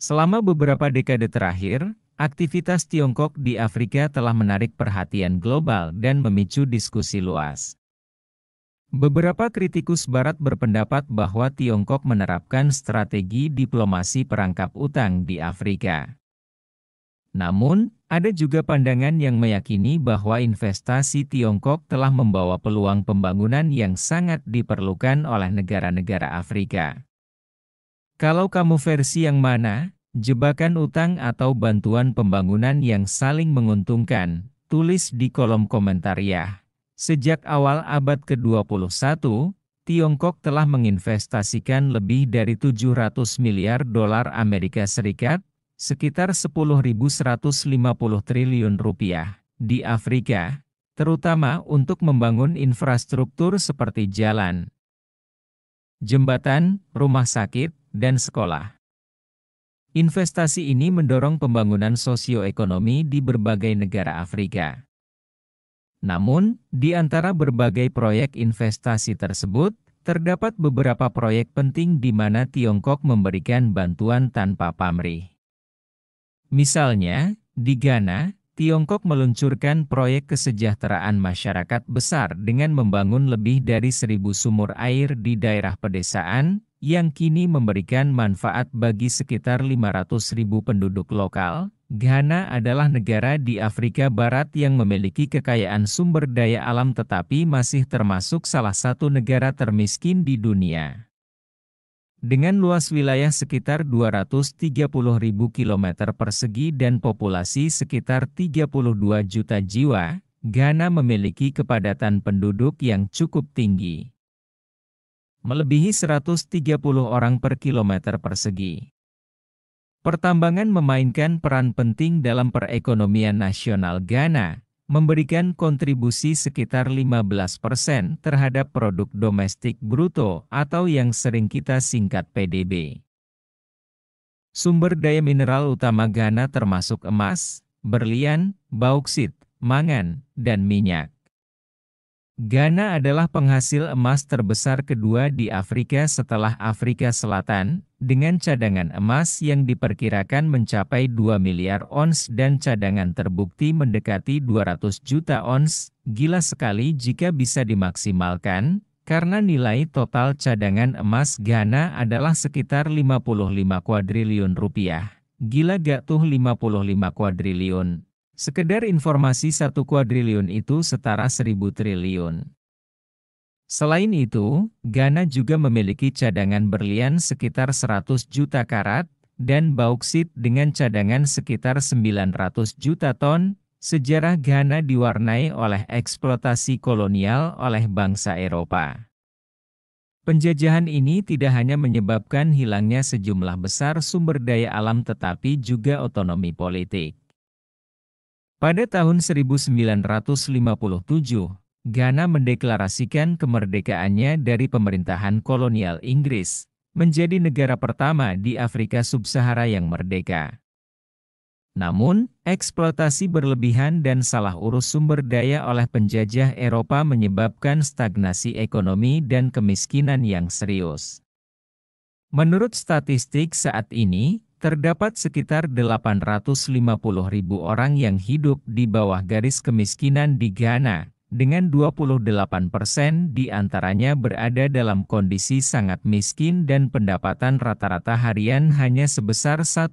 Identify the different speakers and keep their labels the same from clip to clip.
Speaker 1: Selama beberapa dekade terakhir, aktivitas Tiongkok di Afrika telah menarik perhatian global dan memicu diskusi luas. Beberapa kritikus Barat berpendapat bahwa Tiongkok menerapkan strategi diplomasi perangkap utang di Afrika. Namun, ada juga pandangan yang meyakini bahwa investasi Tiongkok telah membawa peluang pembangunan yang sangat diperlukan oleh negara-negara Afrika. Kalau kamu versi yang mana, jebakan utang atau bantuan pembangunan yang saling menguntungkan? Tulis di kolom komentar ya. Sejak awal abad ke-21, Tiongkok telah menginvestasikan lebih dari 700 miliar dolar Amerika Serikat, sekitar 10.150 triliun rupiah, di Afrika, terutama untuk membangun infrastruktur seperti jalan, jembatan, rumah sakit, dan sekolah. Investasi ini mendorong pembangunan sosioekonomi di berbagai negara Afrika. Namun, di antara berbagai proyek investasi tersebut, terdapat beberapa proyek penting di mana Tiongkok memberikan bantuan tanpa pamrih. Misalnya, di Ghana, Tiongkok meluncurkan proyek kesejahteraan masyarakat besar dengan membangun lebih dari 1.000 sumur air di daerah pedesaan, yang kini memberikan manfaat bagi sekitar 500.000 penduduk lokal. Ghana adalah negara di Afrika Barat yang memiliki kekayaan sumber daya alam tetapi masih termasuk salah satu negara termiskin di dunia. Dengan luas wilayah sekitar 230.000 km persegi dan populasi sekitar 32 juta jiwa, Ghana memiliki kepadatan penduduk yang cukup tinggi, melebihi 130 orang per kilometer persegi. Pertambangan memainkan peran penting dalam perekonomian nasional Ghana, memberikan kontribusi sekitar 15% terhadap produk domestik bruto atau yang sering kita singkat PDB. Sumber daya mineral utama Ghana termasuk emas, berlian, bauksit, mangan, dan minyak. Ghana adalah penghasil emas terbesar kedua di Afrika setelah Afrika Selatan, dengan cadangan emas yang diperkirakan mencapai 2 miliar ons dan cadangan terbukti mendekati 200 juta ons. Gila sekali jika bisa dimaksimalkan, karena nilai total cadangan emas Ghana adalah sekitar 55 kuadriliun rupiah. Gila gak tuh 55 kuadriliun? Sekedar informasi 1 kuadriliun itu setara 1.000 triliun. Selain itu, Ghana juga memiliki cadangan berlian sekitar 100 juta karat, dan bauksit dengan cadangan sekitar 900 juta ton. Sejarah Ghana diwarnai oleh eksploitasi kolonial oleh bangsa Eropa. Penjajahan ini tidak hanya menyebabkan hilangnya sejumlah besar sumber daya alam tetapi juga otonomi politik. Pada tahun 1957, Ghana mendeklarasikan kemerdekaannya dari pemerintahan kolonial Inggris, menjadi negara pertama di Afrika Sub-Sahara yang merdeka. Namun, eksploitasi berlebihan dan salah urus sumber daya oleh penjajah Eropa menyebabkan stagnasi ekonomi dan kemiskinan yang serius. Menurut statistik saat ini, terdapat sekitar 850.000 orang yang hidup di bawah garis kemiskinan di Ghana, dengan 28% di antaranya berada dalam kondisi sangat miskin dan pendapatan rata-rata harian hanya sebesar $1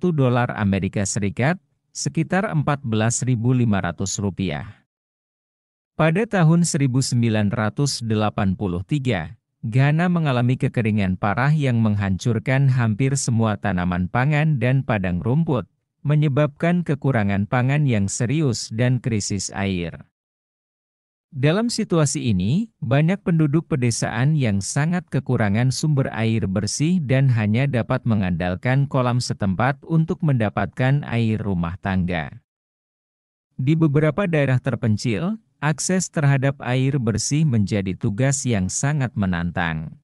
Speaker 1: Amerika Serikat, sekitar 14.500 rupiah. Pada tahun 1983, Ghana mengalami kekeringan parah yang menghancurkan hampir semua tanaman pangan dan padang rumput, menyebabkan kekurangan pangan yang serius dan krisis air. Dalam situasi ini, banyak penduduk pedesaan yang sangat kekurangan sumber air bersih dan hanya dapat mengandalkan kolam setempat untuk mendapatkan air rumah tangga. Di beberapa daerah terpencil, akses terhadap air bersih menjadi tugas yang sangat menantang.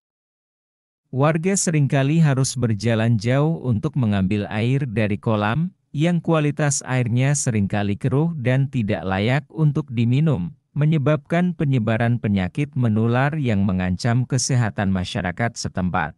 Speaker 1: Warga seringkali harus berjalan jauh untuk mengambil air dari kolam, yang kualitas airnya seringkali keruh dan tidak layak untuk diminum, menyebabkan penyebaran penyakit menular yang mengancam kesehatan masyarakat setempat.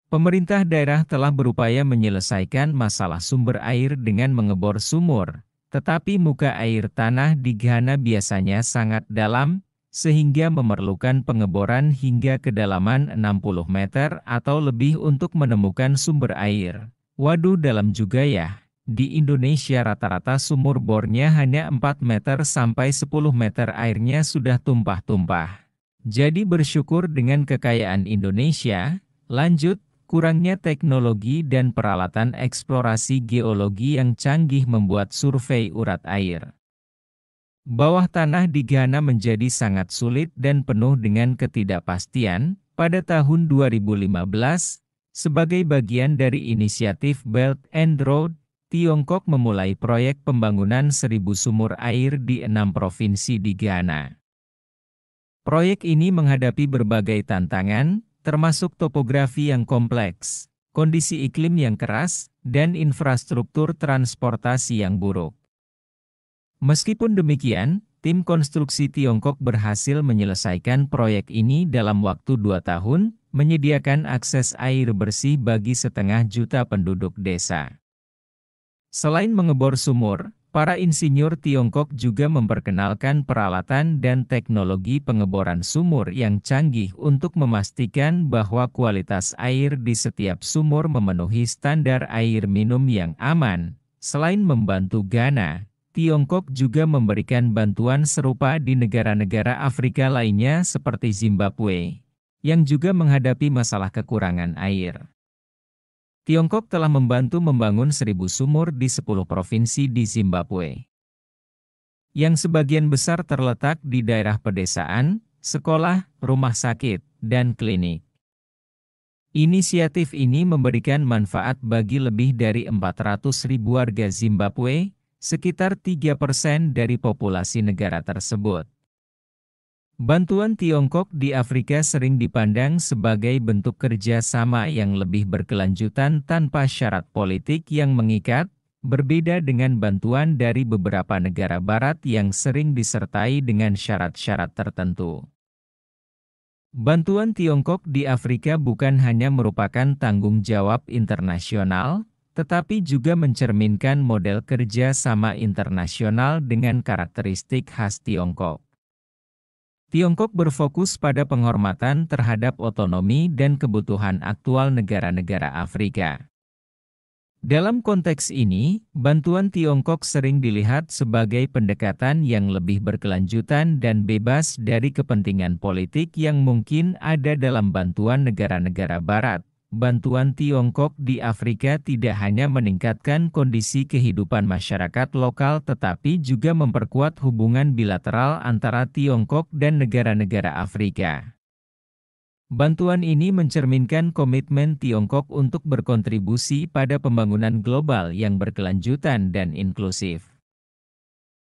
Speaker 1: Pemerintah daerah telah berupaya menyelesaikan masalah sumber air dengan mengebor sumur, tetapi muka air tanah di Ghana biasanya sangat dalam, sehingga memerlukan pengeboran hingga kedalaman 60 meter atau lebih untuk menemukan sumber air. Waduh, dalam juga ya. Di Indonesia rata-rata sumur bornya hanya 4 meter sampai 10 meter, airnya sudah tumpah-tumpah. Jadi bersyukur dengan kekayaan Indonesia. Lanjut, kurangnya teknologi dan peralatan eksplorasi geologi yang canggih membuat survei urat air bawah tanah di Ghana menjadi sangat sulit dan penuh dengan ketidakpastian. Pada tahun 2015, sebagai bagian dari inisiatif Belt and Road, Tiongkok memulai proyek pembangunan 1.000 sumur air di 6 provinsi di Ghana. Proyek ini menghadapi berbagai tantangan, termasuk topografi yang kompleks, kondisi iklim yang keras, dan infrastruktur transportasi yang buruk. Meskipun demikian, tim konstruksi Tiongkok berhasil menyelesaikan proyek ini dalam waktu 2 tahun, menyediakan akses air bersih bagi 500.000 penduduk desa. Selain mengebor sumur, para insinyur Tiongkok juga memperkenalkan peralatan dan teknologi pengeboran sumur yang canggih untuk memastikan bahwa kualitas air di setiap sumur memenuhi standar air minum yang aman. Selain membantu Ghana, Tiongkok juga memberikan bantuan serupa di negara-negara Afrika lainnya seperti Zimbabwe, yang juga menghadapi masalah kekurangan air. Tiongkok telah membantu membangun 1.000 sumur di 10 provinsi di Zimbabwe, yang sebagian besar terletak di daerah pedesaan, sekolah, rumah sakit, dan klinik. Inisiatif ini memberikan manfaat bagi lebih dari 400.000 warga Zimbabwe, sekitar 3% dari populasi negara tersebut. Bantuan Tiongkok di Afrika sering dipandang sebagai bentuk kerja sama yang lebih berkelanjutan tanpa syarat politik yang mengikat, berbeda dengan bantuan dari beberapa negara barat yang sering disertai dengan syarat-syarat tertentu. Bantuan Tiongkok di Afrika bukan hanya merupakan tanggung jawab internasional, tetapi juga mencerminkan model kerja sama internasional dengan karakteristik khas Tiongkok. Tiongkok berfokus pada penghormatan terhadap otonomi dan kebutuhan aktual negara-negara Afrika. Dalam konteks ini, bantuan Tiongkok sering dilihat sebagai pendekatan yang lebih berkelanjutan dan bebas dari kepentingan politik yang mungkin ada dalam bantuan negara-negara Barat. Bantuan Tiongkok di Afrika tidak hanya meningkatkan kondisi kehidupan masyarakat lokal tetapi juga memperkuat hubungan bilateral antara Tiongkok dan negara-negara Afrika. Bantuan ini mencerminkan komitmen Tiongkok untuk berkontribusi pada pembangunan global yang berkelanjutan dan inklusif.